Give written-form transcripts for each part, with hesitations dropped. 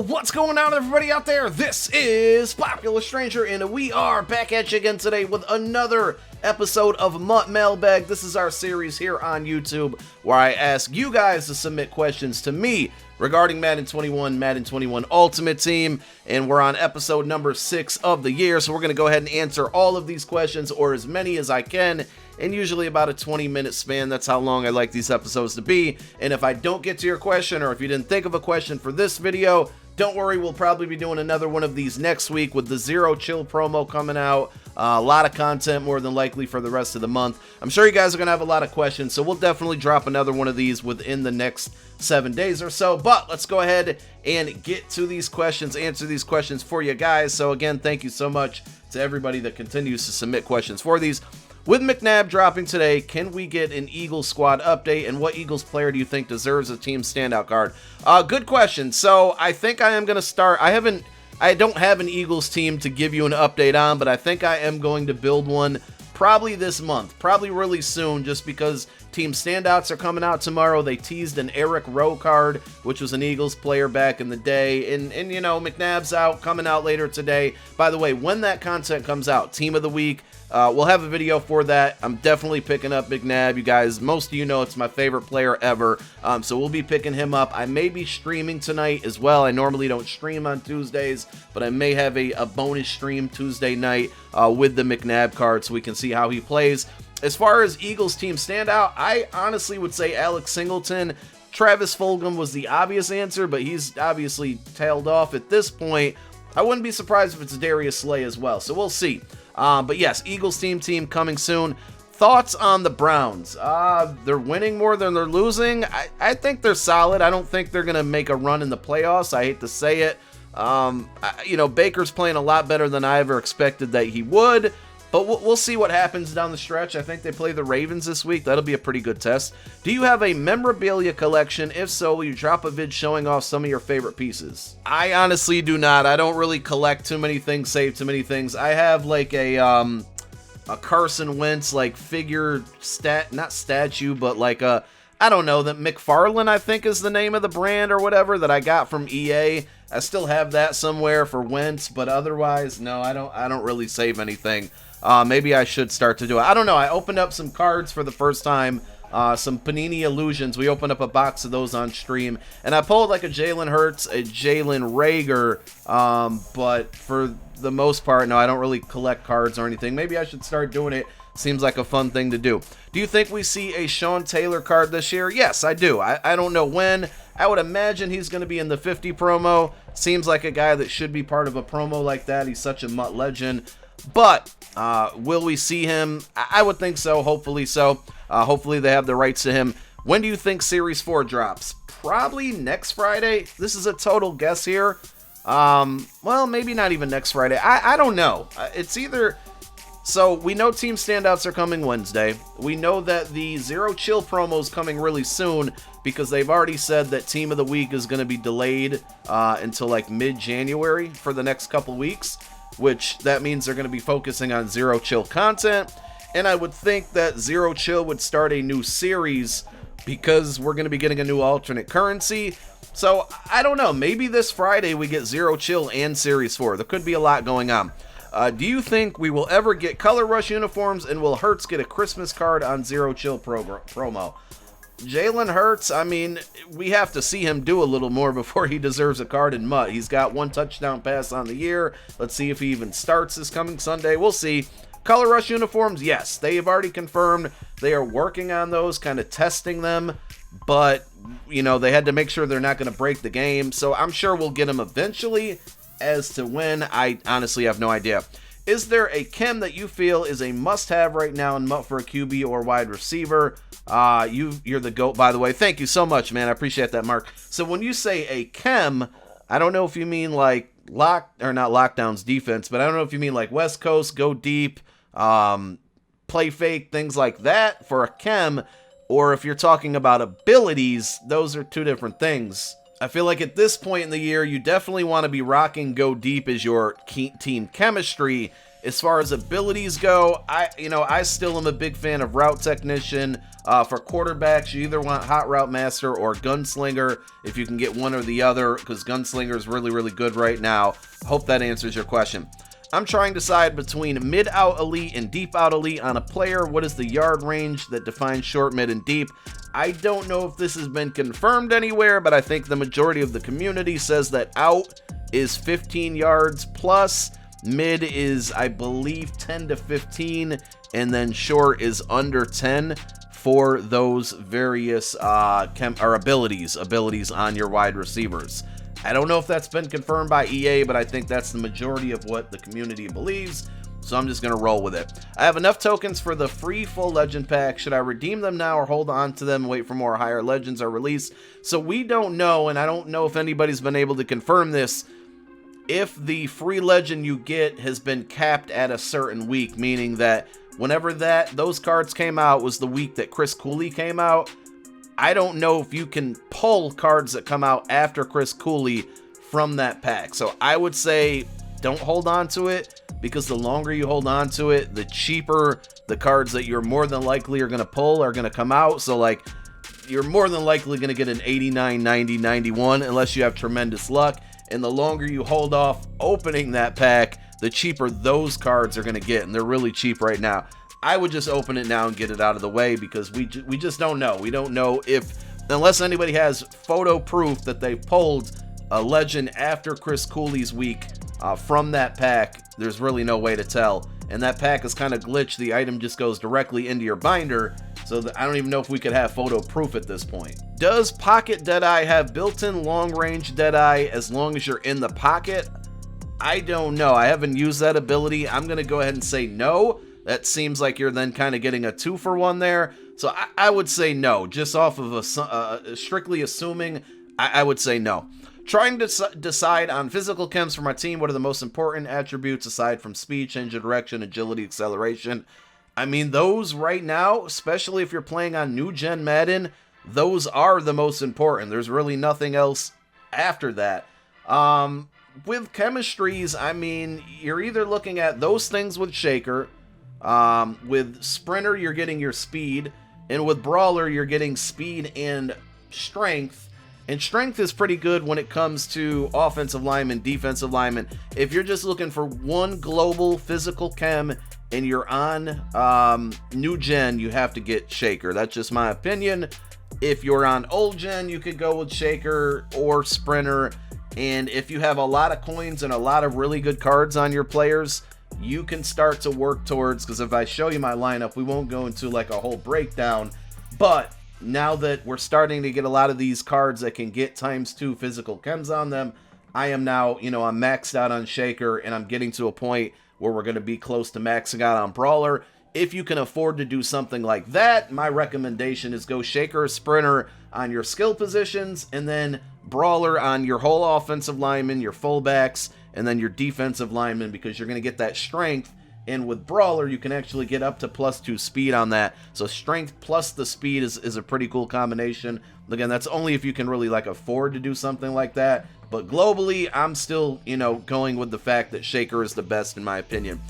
What's going on, everybody out there? This is Popular Stranger, and we are back at you again today with another episode of MUT Mailbag. This is our series here on YouTube where I ask you guys to submit questions to me regarding Madden 21, Madden 21 Ultimate Team, and we're on episode number 6 of the year, so we're going to go ahead and answer all of these questions, or as many as I can, in usually about a 20-minute span. That's how long I like these episodes to be. And if I don't get to your question, or if you didn't think of a question for this video, don't worry, we'll probably be doing another one of these next week with the Zero Chill promo coming out. A lot of content more than likely for the rest of the month. I'm sure you guys are going to have a lot of questions, so we'll definitely drop another one of these within the next 7 days or so. But let's go ahead and get to these questions, answer these questions for you guys. So again, thank you so much to everybody that continues to submit questions for these. With McNabb dropping today, can we get an Eagles squad update, and what Eagles player do you think deserves a team standout card? Good question. So I think I am going to start. I don't have an Eagles team to give you an update on, but I think I am going to build one probably this month, probably really soon, just because team standouts are coming out tomorrow. They teased an Eric Rowe card, which was an Eagles player back in the day, and you know, McNabb's coming out later today. By the way, when that content comes out, Team of the Week, we'll have a video for that. I'm definitely picking up McNabb. You guys, most of you know it's my favorite player ever, so we'll be picking him up. I may be streaming tonight as well. I normally don't stream on Tuesdays, but I may have a bonus stream Tuesday night with the McNabb card so we can see how he plays. As far as Eagles team standout, I honestly would say Alex Singleton. Travis Fulgham was the obvious answer, but he's obviously tailed off at this point. I wouldn't be surprised if it's Darius Slay as well, so we'll see. But yes, Eagles team coming soon. Thoughts on the Browns? They're winning more than they're losing. I think they're solid. I don't think they're going to make a run in the playoffs. I hate to say it. You know, Baker's playing a lot better than I ever expected that he would. But we'll see what happens down the stretch. I think they play the Ravens this week. That'll be a pretty good test. Do you have a memorabilia collection? If so, will you drop a vid showing off some of your favorite pieces? I honestly do not. I don't really collect too many things, save too many things. I have like a Carson Wentz like figure not statue, but like a, I don't know, that McFarlane I think is the name of the brand or whatever that I got from EA. I still have that somewhere for Wentz, but otherwise, no, I don't really save anything. Maybe I should start to do it. I don't know. I opened up some cards for the first time, some Panini Illusions. We opened up a box of those on stream, and I pulled like a Jalen Hurts, a Jalen Reagor, but for the most part, no, I don't really collect cards or anything. Maybe I should start doing it. Seems like a fun thing to do. Do you think we see a Sean Taylor card this year? Yes, I do. I don't know when. I would imagine he's going to be in the 50 promo. Seems like a guy that should be part of a promo like that. He's such a MUT legend. But will we see him? I would think so. Hopefully so. Hopefully they have the rights to him. When do you think Series 4 drops? Probably next Friday. This is a total guess here. Well, maybe not even next Friday. I don't know. It's either... So we know team standouts are coming Wednesday. We know that the Zero Chill promo is coming really soon because they've already said that Team of the Week is going to be delayed until like mid-January for the next couple weeks, which that means they're going to be focusing on Zero Chill content. And I would think that Zero Chill would start a new series because we're going to be getting a new alternate currency. So I don't know. Maybe this Friday we get Zero Chill and Series 4. There could be a lot going on. Do you think we will ever get Color Rush uniforms, and will Hurts get a Christmas card on Zero Chill promo? Jalen Hurts, I mean, we have to see him do a little more before he deserves a card in MUT. He's got 1 touchdown pass on the year. Let's see if he even starts this coming Sunday. We'll see. Color Rush uniforms, yes, they have already confirmed they are working on those, kind of testing them, but, you know, they had to make sure they're not going to break the game, so I'm sure we'll get them eventually. As to when, I honestly have no idea. Is there a chem that you feel is a must-have right now in MUT for a QB or wide receiver? You're the GOAT, by the way. Thank you so much, man. I appreciate that, Mark. So when you say a chem, I don't know if you mean like not lockdowns defense, but I don't know if you mean like West Coast, go deep, play fake, things like that for a chem, or if you're talking about abilities, those are two different things. I feel like at this point in the year, you definitely want to be rocking Go Deep as your team chemistry, As far as abilities go, I still am a big fan of Route Technician. For quarterbacks, you either want Hot Route Master or Gunslinger, if you can get one or the other, because Gunslinger is really, really good right now. Hope that answers your question. I'm trying to decide between mid-out elite and deep-out elite on a player. What is the yard range that defines short, mid, and deep? I don't know if this has been confirmed anywhere, but I think the majority of the community says that out is 15 yards plus, mid is, I believe, 10 to 15, and then short is under 10 for those various abilities on your wide receivers. I don't know if that's been confirmed by EA, but I think that's the majority of what the community believes, so I'm just going to roll with it. I have enough tokens for the free full legend pack. Should I redeem them now or hold on to them and wait for more higher legends are released? So we don't know, and I don't know if anybody's been able to confirm this, if the free legend you get has been capped at a certain week, meaning that whenever those cards came out was the week that Chris Cooley came out. I don't know if you can pull cards that come out after Chris Cooley from that pack. So I would say don't hold on to it, because the longer you hold on to it, the cheaper the cards that you're more than likely are going to pull are going to come out. So like, you're more than likely going to get an 89, 90, 91 unless you have tremendous luck. And the longer you hold off opening that pack, the cheaper those cards are going to get. And they're really cheap right now. I would just open it now and get it out of the way, because we just don't know. We don't know unless anybody has photo proof that they pulled a legend after Chris Cooley's week from that pack, there's really no way to tell. And that pack is kind of glitched. The item just goes directly into your binder, so I don't even know if we could have photo proof at this point. Does Pocket Deadeye have built-in long-range Deadeye as long as you're in the pocket? I don't know. I haven't used that ability. I'm going to go ahead and say no. That seems like you're then kind of getting a 2-for-1 there. So I would say no. Just off of strictly assuming, I would say no. Trying to decide on physical chems for my team. What are the most important attributes aside from speed, change of direction, agility, acceleration? I mean, those right now, especially if you're playing on new gen Madden, those are the most important. There's really nothing else after that. With chemistries, I mean, you're either looking at those things with Shaker. With Sprinter, you're getting your speed, and with Brawler, you're getting speed and strength. And strength is pretty good when it comes to offensive linemen, defensive linemen. If you're just looking for one global physical chem and you're on new gen, you have to get Shaker. That's just my opinion. If you're on old gen, you could go with Shaker or Sprinter. And if you have a lot of coins and a lot of really good cards on your players, you can start to work towards, because if I show you my lineup, we won't go into like a whole breakdown, but now that we're starting to get a lot of these cards that can get ×2 physical chems on them, I am now, I'm maxed out on Shaker, and I'm getting to a point where we're going to be close to maxing out on Brawler. If you can afford to do something like that, my recommendation is go Shaker or Sprinter on your skill positions, and then Brawler on your whole offensive linemen, your fullbacks, and then your defensive linemen, because you're going to get that strength. And with Brawler, you can actually get up to +2 speed on that. So strength plus the speed is a pretty cool combination. Again, that's only if you can really afford to do something like that. But globally, I'm still, going with the fact that Shaker is the best in my opinion.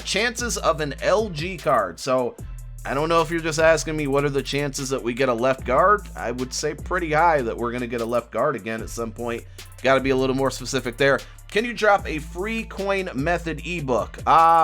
Chances of an LG card. So I don't know if you're just asking me what are the chances that we get a left guard. I would say pretty high that we're going to get a left guard again at some point. Got to be a little more specific there. Can you drop a free coin method ebook?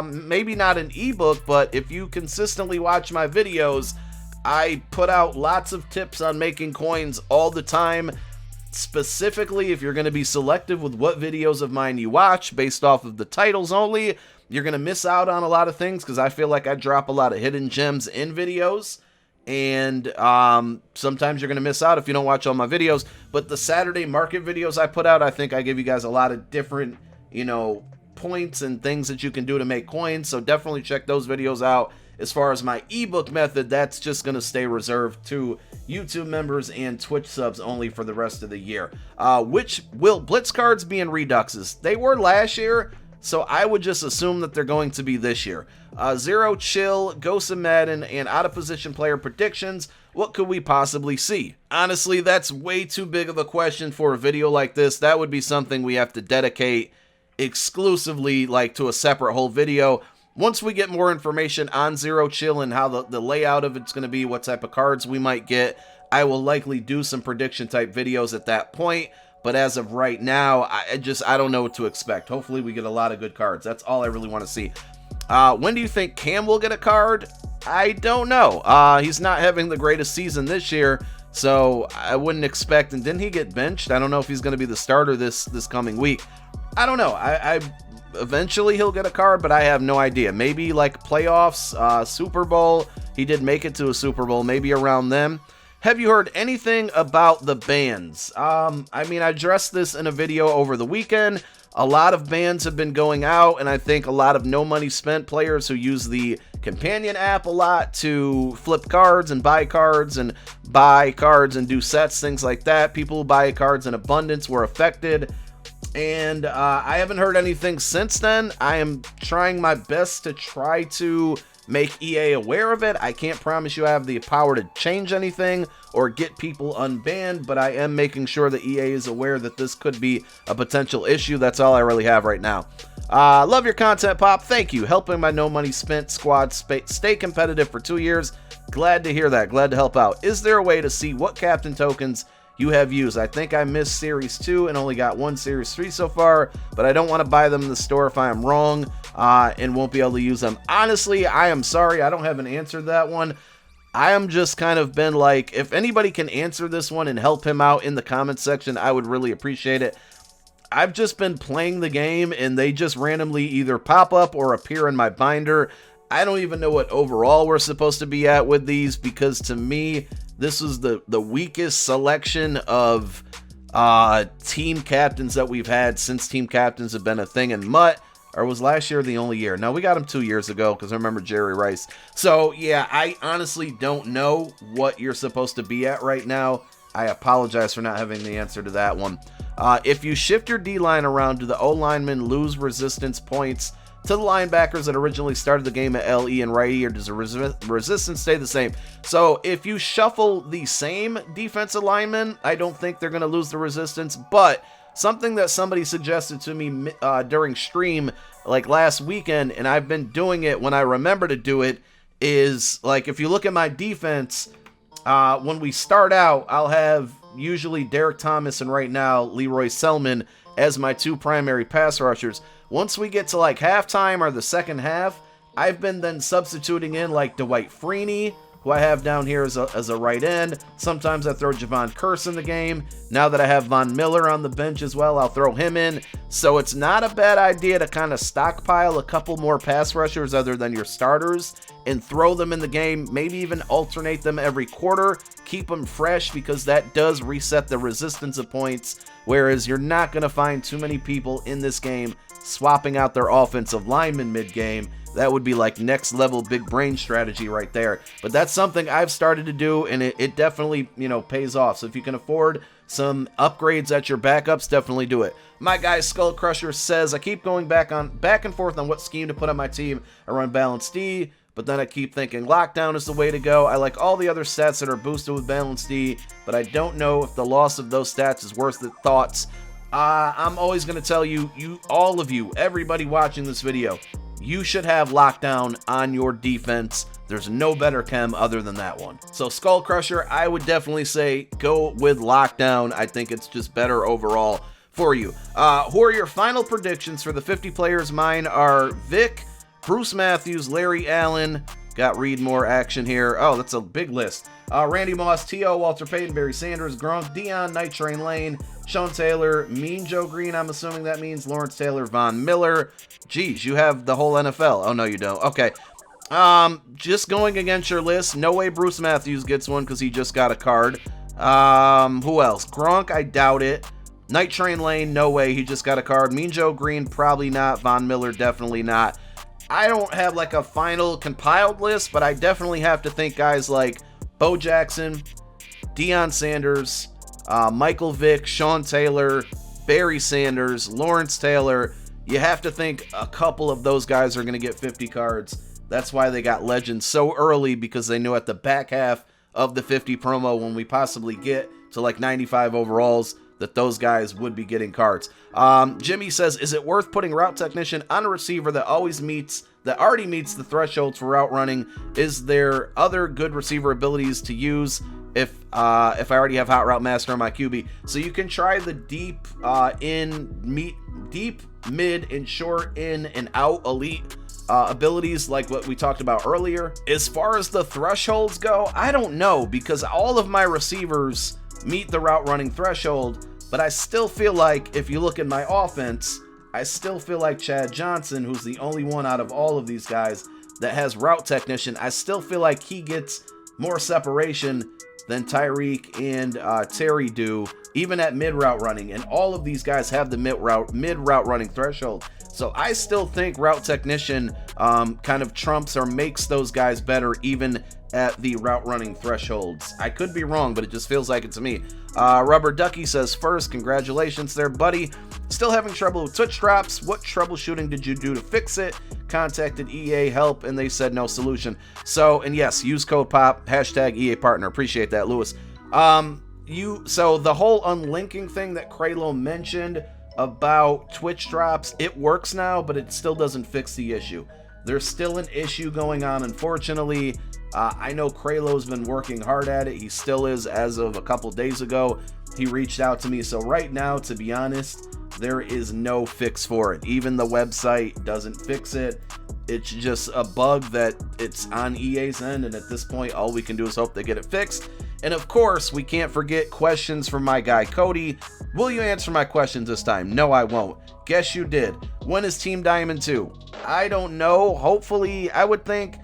Maybe not an ebook, but if you consistently watch my videos, I put out lots of tips on making coins all the time. Specifically, if you're going to be selective with what videos of mine you watch based off of the titles only, you're going to miss out on a lot of things, because I feel like I drop a lot of hidden gems in videos. And sometimes you're going to miss out if you don't watch all my videos. But the Saturday market videos I put out, I think I give you guys a lot of different, points and things that you can do to make coins. So definitely check those videos out. As far as my ebook method, that's just going to stay reserved to YouTube members and Twitch subs only for the rest of the year. Which will Blitz cards be in Reduxes? They were last year, so I would just assume that they're going to be this year. Zero Chill, Ghost of Madden, and out of position player predictions. What could we possibly see? Honestly, that's way too big of a question for a video like this. That would be something we have to dedicate exclusively to a separate whole video. Once we get more information on Zero Chill and how the layout of it's going to be, what type of cards we might get, I will likely do some prediction type videos at that point. But as of right now, I don't know what to expect. Hopefully we get a lot of good cards. That's all I really want to see. When do you think Cam will get a card? I don't know. He's not having the greatest season this year, so I wouldn't expect. And didn't he get benched? I don't know if he's going to be the starter this coming week. I don't know. I eventually he'll get a card, but I have no idea. Maybe like playoffs, Super Bowl. He did make it to a Super Bowl. Maybe around them. Have you heard anything about the bans? I mean, I addressed this in a video over the weekend. A lot of bans have been going out, and I think a lot of no money spent players who use the companion app a lot to flip cards and buy cards and do sets, things like that. People who buy cards in abundance were affected. And I haven't heard anything since then. I am trying my best to try to make EA aware of it. I can't promise you I have the power to change anything or get people unbanned, but I am making sure that EA is aware that this could be a potential issue. That's all I really have right now. Love your content, Pop. Thank you. Helping my no money spent squad stay competitive for 2 years. Glad to hear that. Glad to help out. Is there a way to see what captain tokens you have used? I think I missed Series 2 and only got one Series 3 so far, but I don't want to buy them in the store if I am wrong and won't be able to use them. Honestly, I am sorry. I don't have an answer to that one. I am just kind of been like, if anybody can answer this one and help him out in the comments section, I would really appreciate it. I've just been playing the game and they just randomly either pop up or appear in my binder. I don't even know what overall we're supposed to be at with these, because to me, this was the weakest selection of team captains that we've had since team captains have been a thing in MUT. Or was last year the only year? No, we got him 2 years ago because I remember Jerry Rice. So, yeah, I honestly don't know what you're supposed to be at right now. I apologize for not having the answer to that one. If you shift your D-line around, do the O-linemen lose resistance points to the linebackers that originally started the game at LE and righty, or does the resistance stay the same? So if you shuffle the same defensive linemen, I don't think they're going to lose the resistance, but something that somebody suggested to me during stream like last weekend, and I've been doing it when I remember to do it, is like if you look at my defense, when we start out, I'll have usually Derek Thomas and right now Leroy Selman as my two primary pass rushers. Once we get to like halftime or the second half, I've been then substituting in like Dwight Freeney, who I have down here as a right end. Sometimes I throw Javon Curse in the game. Now that I have Von Miller on the bench as well, I'll throw him in. So it's not a bad idea to kind of stockpile a couple more pass rushers other than your starters and throw them in the game. Maybe even alternate them every quarter. Keep them fresh, because that does reset the resistance of points. Whereas you're not going to find too many people in this game swapping out their offensive linemen mid-game. That would be like next level big brain strategy right there. But that's something I've started to do, and it definitely, pays off. So if you can afford some upgrades at your backups, definitely do it. My guy Skull Crusher says, I keep going back and forth on what scheme to put on my team. I run Balance D, but then I keep thinking Lockdown is the way to go. I like all the other stats that are boosted with Balance D, but I don't know if the loss of those stats is worth the thoughts. I'm always going to tell you, all of you, everybody watching this video, you should have Lockdown on your defense. There's no better chem other than that one. So Skull Crusher, I would definitely say go with Lockdown. I think it's just better overall for you. Who are your final predictions for the 50 players? Mine are Vic, Bruce Matthews, Larry Allen. Got read more action here. Oh, that's a big list. Randy Moss, T.O., Walter Payton, Barry Sanders, Gronk, Dion, Night Train Lane, Sean Taylor, Mean Joe Green, I'm assuming that means Lawrence Taylor, Von Miller. Geez, you have the whole NFL. Oh, no, you don't. Okay. Just going against your list, no way Bruce Matthews gets one because he just got a card. Who else? Gronk, I doubt it. Night Train Lane, no way, he just got a card. Mean Joe Green, probably not. Von Miller, definitely not. I don't have like a final compiled list, but I definitely have to think guys like Bo Jackson, Deion Sanders, Michael Vick, Sean Taylor, Barry Sanders, Lawrence Taylor. You have to think a couple of those guys are going to get 50 cards. That's why they got Legends so early, because they knew at the back half of the 50 promo, when we possibly get to like 95 overalls, that those guys would be getting cards. Jimmy says, is it worth putting route technician on a receiver that already meets the thresholds for route running? Is there other good receiver abilities to use if I already have hot route master on my QB? So you can try the deep mid and short in and out elite abilities like what we talked about earlier. As far as the thresholds go, I don't know, because all of my receivers meet the route running threshold, but I still feel like if you look at my offense, I still feel like Chad Johnson, who's the only one out of all of these guys that has route technician, I still feel like he gets more separation than Tyreek and Terry do, even at mid route running. And all of these guys have the mid route running threshold. So I still think route technician kind of trumps or makes those guys better even at the route running thresholds. I could be wrong, but it just feels like it to me. Rubber Ducky says, first, congratulations there, buddy. Still having trouble with Twitch drops. What troubleshooting did you do to fix it? Contacted EA help and they said no solution. So, and yes, use code POP, hashtag EA partner. Appreciate that, Lewis. So the whole unlinking thing that Kralo mentioned about Twitch drops, it works now, but it still doesn't fix the issue. There's still an issue going on, unfortunately. I know Kralo's been working hard at it. He still is. As of a couple days ago, he reached out to me. So right now, to be honest, there is no fix for it. Even the website doesn't fix it. It's just a bug that it's on EA's end, and at this point, all we can do is hope they get it fixed. And of course, we can't forget questions from my guy Cody. Will you answer my questions this time? No, I won't. Guess you did. When is Team Diamond 2? I don't know. Hopefully, I would think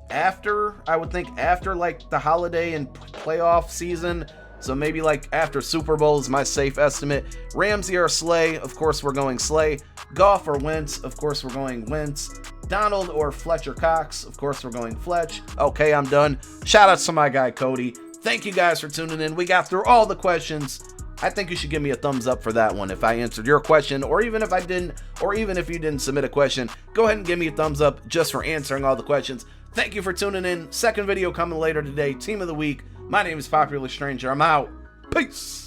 after like the holiday and playoff season. So maybe like after Super Bowl is my safe estimate. Ramsey or Slay? Of course we're going Slay. Goff or Wentz? Of course we're going Wentz. Donald or Fletcher Cox? Of course we're going Fletch. Okay, I'm done. Shout outs to my guy Cody. Thank you guys for tuning in. We got through all the questions. I think you should give me a thumbs up for that one if I answered your question, or even if I didn't, or even if you didn't submit a question, go ahead and give me a thumbs up just for answering all the questions. Thank you for tuning in. Second video coming later today. Team of the week. My name is Popular Stranger. I'm out. Peace.